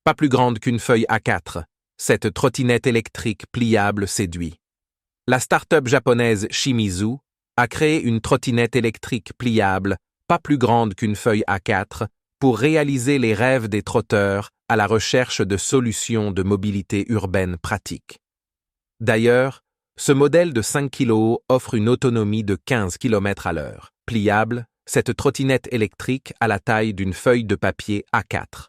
Pas plus grande qu'une feuille A4, cette trottinette électrique pliable séduit. La start-up japonaise Shimizu a créé une trottinette électrique pliable, pas plus grande qu'une feuille A4, pour réaliser les rêves des trotteurs à la recherche de solutions de mobilité urbaine pratiques. D'ailleurs, ce modèle de 5 kg offre une autonomie de 15 km à l'heure. Pliable, cette trottinette électrique a la taille d'une feuille de papier A4.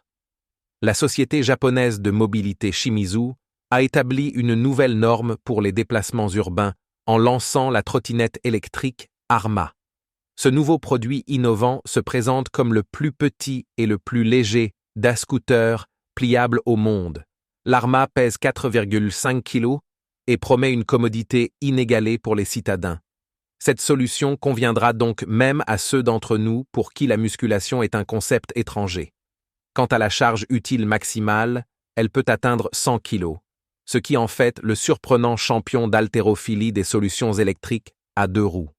La société japonaise de mobilité Shimizu a établi une nouvelle norme pour les déplacements urbains en lançant la trottinette électrique Arma. Ce nouveau produit innovant se présente comme le plus petit et le plus léger d'as-scooters pliables au monde. L'Arma pèse 4,5 kg et promet une commodité inégalée pour les citadins. Cette solution conviendra donc même à ceux d'entre nous pour qui la musculation est un concept étranger. Quant à la charge utile maximale, elle peut atteindre 100 kg, ce qui en fait le surprenant champion d'haltérophilie des solutions électriques à 2 roues.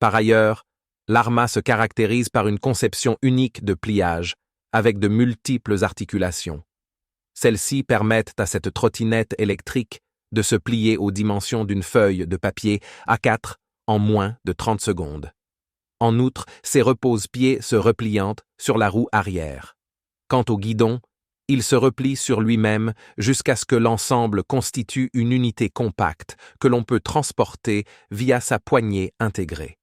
Par ailleurs, l'Arma se caractérise par une conception unique de pliage, avec de multiples articulations. Celles-ci permettent à cette trottinette électrique de se plier aux dimensions d'une feuille de papier A4 en moins de 30 secondes. En outre, ses repose-pieds se replient sur la roue arrière. Quant au guidon, il se replie sur lui-même jusqu'à ce que l'ensemble constitue une unité compacte que l'on peut transporter via sa poignée intégrée.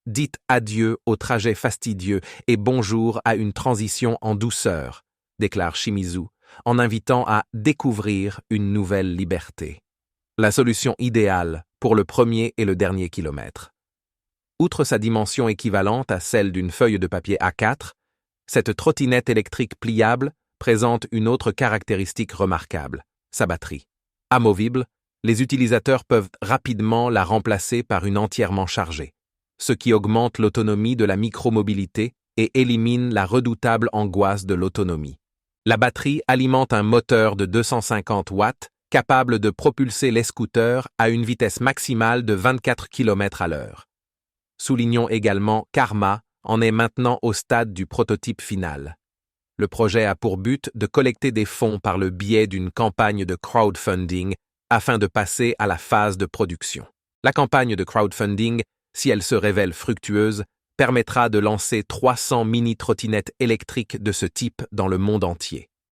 Dites adieu au trajet fastidieux et bonjour à une transition en douceur, déclare Shimizu, en invitant à découvrir une nouvelle liberté. La solution idéale pour le premier et le dernier kilomètre. Outre sa dimension équivalente à celle d'une feuille de papier A4, cette trottinette électrique pliable présente une autre caractéristique remarquable, sa batterie. Amovible, les utilisateurs peuvent rapidement la remplacer par une entièrement chargée, ce qui augmente l'autonomie de la micromobilité et élimine la redoutable angoisse de l'autonomie. La batterie alimente un moteur de 250 watts capable de propulser les scooters à une vitesse maximale de 24 km à l'heure. Soulignons également qu'Arma en est maintenant au stade du prototype final. Le projet a pour but de collecter des fonds par le biais d'une campagne de crowdfunding afin de passer à la phase de production. La campagne de crowdfunding, si elle se révèle fructueuse, permettra de lancer 300 mini-trottinettes électriques de ce type dans le monde entier.